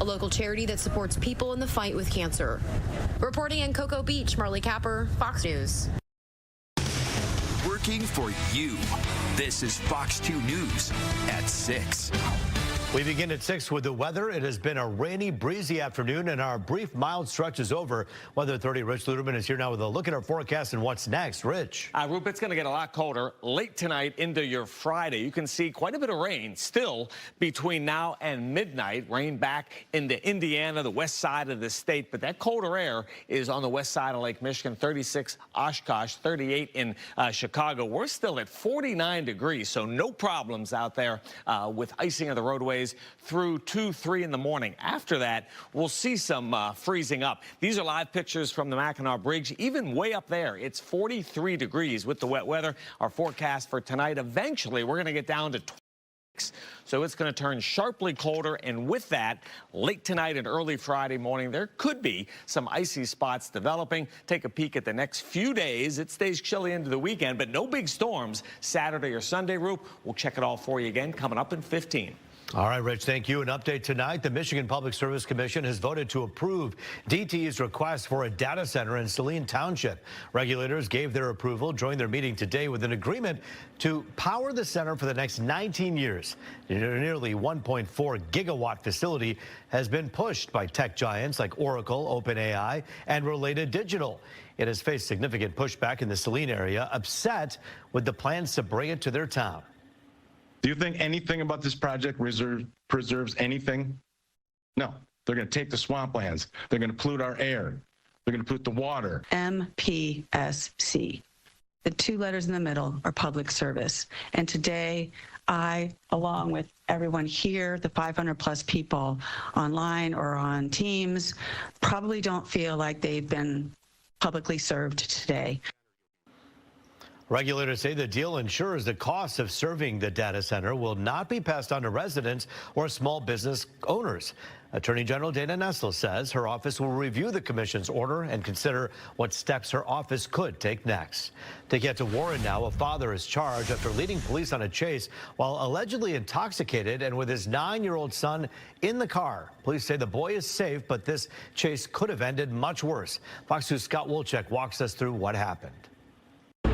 a local charity that supports people in the fight with cancer. Reporting in Cocoa Beach, Marley Capper, Fox News. Working for you. This is Fox 2 News at 6. We begin at 6 with the weather. It has been a rainy, breezy afternoon, and our brief mild stretch is over. Weather 30, Rich Luderman is here now with a look at our forecast and what's next. Rich. Rupe, it's going to get a lot colder late tonight into your Friday. You can see quite a bit of rain still between now and midnight. Rain back into Indiana, the west side of the state. But that colder air is on the west side of Lake Michigan, 36 Oshkosh, 38 in Chicago. We're still at 49 degrees, so no problems out there with icing of the roadways through 2, 3 in the morning. After that, we'll see some freezing up. These are live pictures from the Mackinac Bridge. Even way up there, it's 43 degrees with the wet weather. Our forecast for tonight, eventually, we're going to get down to 26. So it's going to turn sharply colder, and with that, late tonight and early Friday morning, there could be some icy spots developing. Take a peek at the next few days. It stays chilly into the weekend, but no big storms Saturday or Sunday, Roop. We'll check it all for you again coming up in 15. All right, Rich, thank you. An update tonight. The Michigan Public Service Commission has voted to approve DTE's request for a data center in Saline Township. Regulators gave their approval, joined their meeting today with an agreement to power the center for the next 19 years. The nearly 1.4 gigawatt facility has been pushed by tech giants like Oracle, OpenAI, and Related Digital. It has faced significant pushback in the Saline area, upset with the plans to bring it to their town. Do you think anything about this project preserves anything? No. They're going to take the swamplands. They're going to pollute our air. They're going to pollute the water. MPSC. The two letters in the middle are public service. And today, I, along with everyone here, the 500+ people online or on Teams, probably don't feel like they've been publicly served today. Regulators say the deal ensures the costs of serving the data center will not be passed on to residents or small business owners. Attorney General Dana Nessel says her office will review the commission's order and consider what steps her office could take next. To get to Warren now, a father is charged after leading police on a chase while allegedly intoxicated and with his 9-year-old son in the car. Police say the boy is safe, but this chase could have ended much worse. Fox 2's Scott Wolchek walks us through what happened.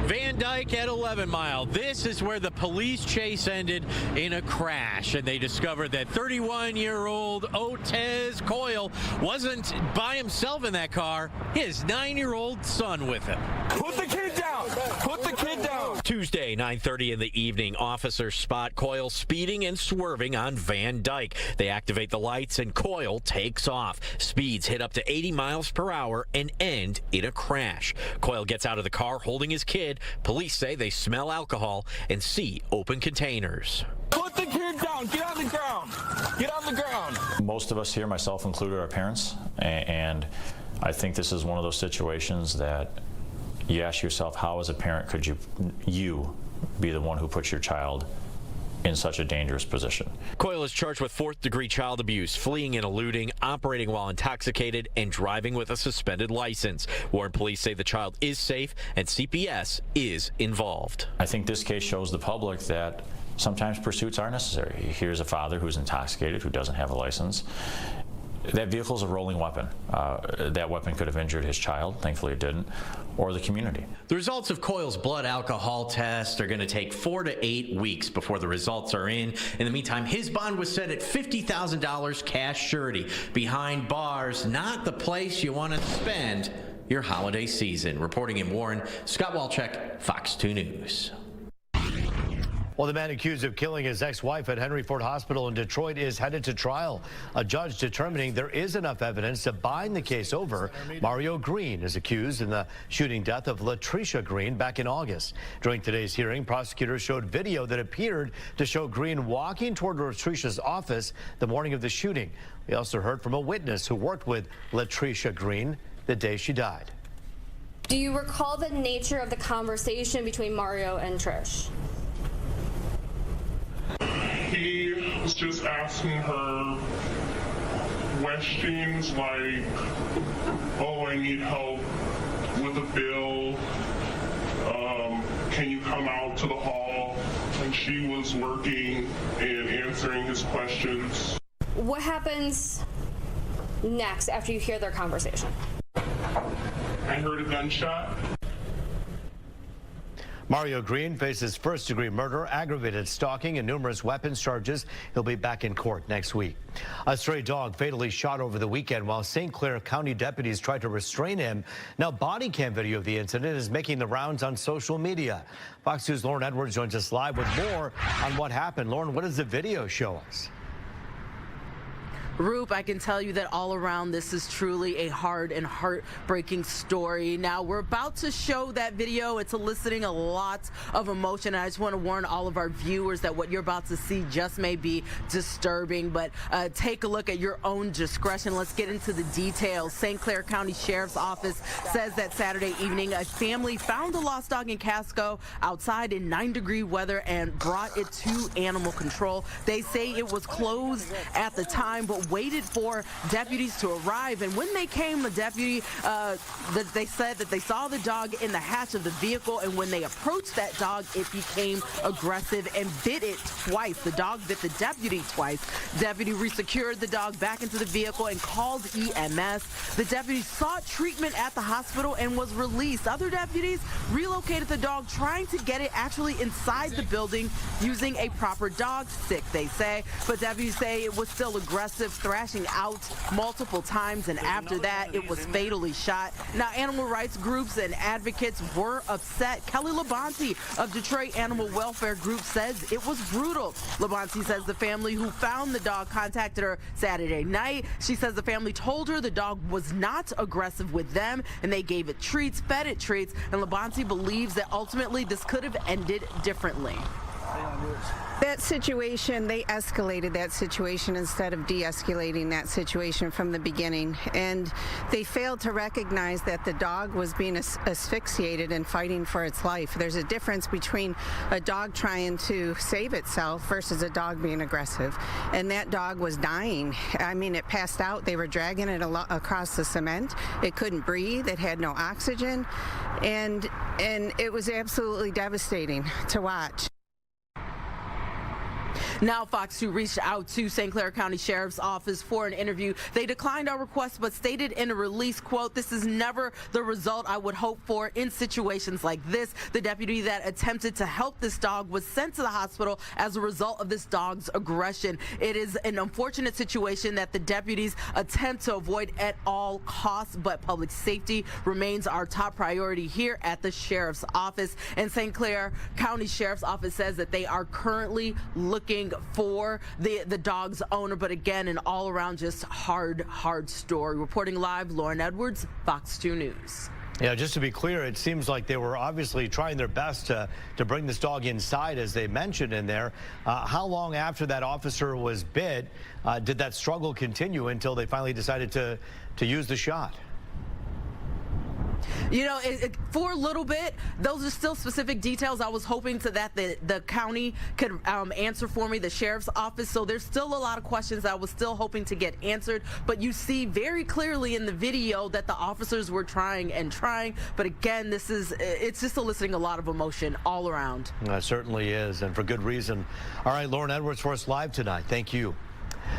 Van Dyke at 11 Mile. This is where the police chase ended in a crash, and they discovered that 31-year-old Otez Coyle wasn't by himself in that car. His 9-year-old son with him. Put the kid down! Put the kid down! Tuesday, 9:30 in the evening, officers spot Coyle speeding and swerving on Van Dyke. They activate the lights, and Coyle takes off. Speeds hit up to 80 miles per hour and end in a crash. Coyle gets out of the car holding his kid. Police say they smell alcohol and see open containers. Put the kid down! Get on the ground! Get on the ground! Most of us here, myself included, are parents, and I think this is one of those situations that you ask yourself, how as a parent could you be the one who puts your child in such a dangerous position? Coyle is charged with 4th-degree child abuse, fleeing and eluding, operating while intoxicated, and driving with a suspended license. Warren police say the child is safe and CPS is involved. I think this case shows the public that sometimes pursuits are necessary. Here's a father who's intoxicated, who doesn't have a license. That vehicle is a rolling weapon. That weapon could have injured his child. Thankfully it didn't, or the community. The results of Coyle's blood alcohol test are going to take 4 to 8 weeks before the results are in. In the meantime, his bond was set at $50,000 cash surety. Behind bars, not the place you want to spend your holiday season. Reporting in Warren, Scott Wolchek, Fox 2 News. Well, the man accused of killing his ex-wife at Henry Ford Hospital in Detroit is headed to trial. A judge determining there is enough evidence to bind the case over. Mario Green is accused in the shooting death of Latricia Green back in August. During today's hearing, prosecutors showed video that appeared to show Green walking toward Latricia's office the morning of the shooting. We also heard from a witness who worked with Latricia Green the day she died. Do you recall the nature of the conversation between Mario and Trish? He was just asking her questions like, oh, I need help with a bill. Can you come out to the hall? And she was working and answering his questions. What happens next after you hear their conversation. I heard a gunshot. Mario Green faces first-degree murder, aggravated stalking, and numerous weapons charges. He'll be back in court next week. A stray dog fatally shot over the weekend while St. Clair County deputies tried to restrain him. Now, body cam video of the incident is making the rounds on social media. Fox News' Lauren Edwards joins us live with more on what happened. Lauren, what does the video show us? Roop, I can tell you that all around this is truly a hard and heartbreaking story. Now, we're about to show that video. It's eliciting a lot of emotion. And I just want to warn all of our viewers that what you're about to see just may be disturbing, but take a look at your own discretion. Let's get into the details. St. Clair County Sheriff's Office says that Saturday evening, a family found a lost dog in Casco outside in 9-degree weather and brought it to animal control. They say it was closed at the time, but waited for deputies to arrive, and when they came, the deputy they said that they saw the dog in the hatch of the vehicle, and when they approached that dog, it became aggressive and bit it twice. The dog bit the deputy twice. Deputy resecured the dog back into the vehicle and called EMS. The deputy sought treatment at the hospital and was released. Other deputies relocated the dog, trying to get it actually inside the building using a proper dog stick, they say, but deputies say it was still aggressive, thrashing out multiple times, and after that it was fatally shot. Now, animal rights groups and advocates were upset. Kelly Labonte of Detroit Animal Welfare Group says it was brutal. Labonte says the family who found the dog contacted her Saturday night. She says the family told her the dog was not aggressive with them, and they gave it treats, fed it treats, and Labonte believes that ultimately this could have ended differently. That situation, they escalated that situation instead of de-escalating that situation from the beginning. And they failed to recognize that the dog was being asphyxiated and fighting for its life. There's a difference between a dog trying to save itself versus a dog being aggressive. And that dog was dying. I mean, it passed out. They were dragging it across the cement. It couldn't breathe. It had no oxygen. And it was absolutely devastating to watch. Now, Fox 2 reached out to St. Clair County Sheriff's Office for an interview. They declined our request, but stated in a release, quote, "This is never the result I would hope for in situations like this. The deputy that attempted to help this dog was sent to the hospital as a result of this dog's aggression. It is an unfortunate situation that the deputies attempt to avoid at all costs, but public safety remains our top priority here at the Sheriff's Office." And St. Clair County Sheriff's Office says that they are currently looking for the dog's owner, but again, an all-around just hard story. Reporting live, Lauren Edwards, Fox 2 News. Yeah, just to be clear, it seems like they were obviously trying their best to bring this dog inside, as they mentioned in there. How long after that officer was bit did that struggle continue until they finally decided to use the shot? You know, for a little bit, those are still specific details. I was hoping that the county could answer for me, the sheriff's office. So there's still a lot of questions I was still hoping to get answered. But you see very clearly in the video that the officers were trying. But again, it's just eliciting a lot of emotion all around. It certainly is, and for good reason. All right, Lauren Edwards for us live tonight. Thank you.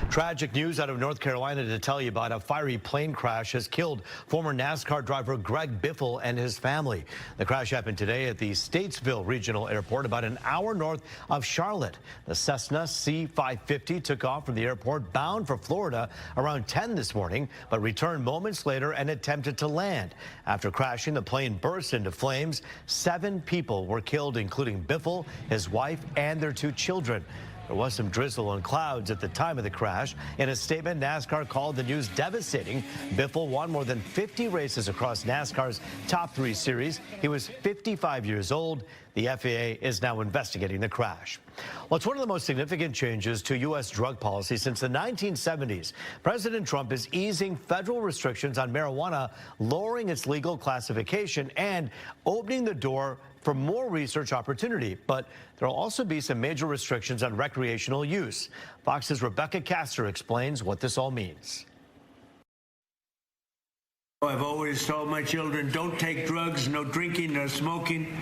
Tragic news out of North Carolina to tell you about. A fiery plane crash has killed former NASCAR driver Greg Biffle and his family. The crash happened today at the Statesville Regional Airport, about an hour north of Charlotte. The Cessna C-550 took off from the airport bound for Florida around 10 this morning, but returned moments later and attempted to land. After crashing, the plane burst into flames. 7 people were killed, including Biffle, his wife, and their 2 children. There was some drizzle and clouds at the time of the crash. In a statement, NASCAR called the news devastating. Biffle won more than 50 races across NASCAR's top 3 series. He was 55 years old. The FAA is now investigating the crash. Well, it's one of the most significant changes to U.S. drug policy since the 1970s. President Trump is easing federal restrictions on marijuana, lowering its legal classification, and opening the door for more research opportunity. But there will also be some major restrictions on recreational use. Fox's Rebecca Castor explains what this all means. I've always told my children, don't take drugs, no drinking, no smoking.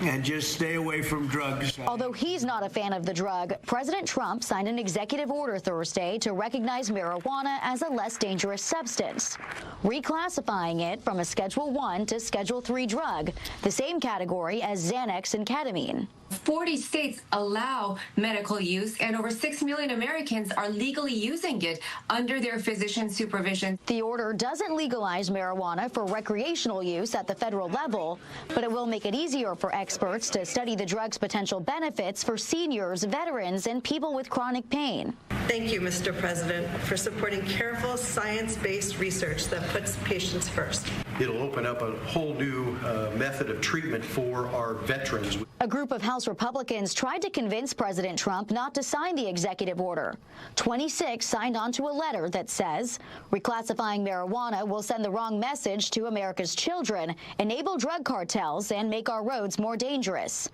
and just stay away from drugs. Although he's not a fan of the drug, President Trump signed an executive order Thursday to recognize marijuana as a less dangerous substance, reclassifying it from a Schedule I to Schedule III drug, the same category as Xanax and ketamine. 40 states allow medical use, and over 6 million Americans are legally using it under their physician supervision. The order doesn't legalize marijuana for recreational use at the federal level, but it will make it easier for experts to study the drug's potential benefits for seniors, veterans, and people with chronic pain. Thank you, Mr. President, for supporting careful, science-based research that puts patients first. It'll open up a whole new method of treatment for our veterans. A group of House Republicans tried to convince President Trump not to sign the executive order. 26 signed onto a letter that says, reclassifying marijuana will send the wrong message to America's children, enable drug cartels, and make our roads more dangerous.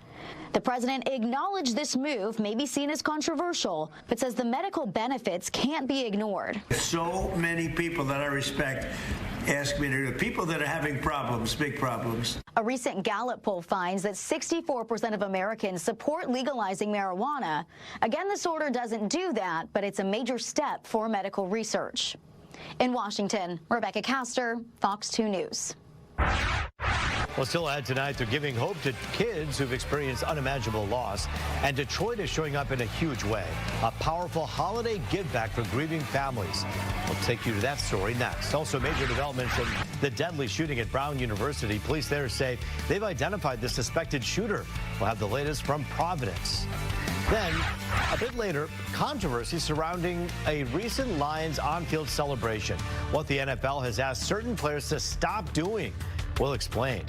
The president acknowledged this move may be seen as controversial, but says the medical benefits can't be ignored. So many people that I respect ask me to do, people that are having problems, big problems. A recent Gallup poll finds that 64% of Americans support legalizing marijuana. Again, this order doesn't do that, but it's a major step for medical research. In Washington, Rebecca Castor, Fox 2 News. Well, still ahead tonight, they're giving hope to kids who've experienced unimaginable loss. And Detroit is showing up in a huge way. A powerful holiday give back for grieving families. We'll take you to that story next. Also, major developments in the deadly shooting at Brown University. Police there say they've identified the suspected shooter. We'll have the latest from Providence. Then, a bit later, controversy surrounding a recent Lions on-field celebration. What the NFL has asked certain players to stop doing. We'll explain.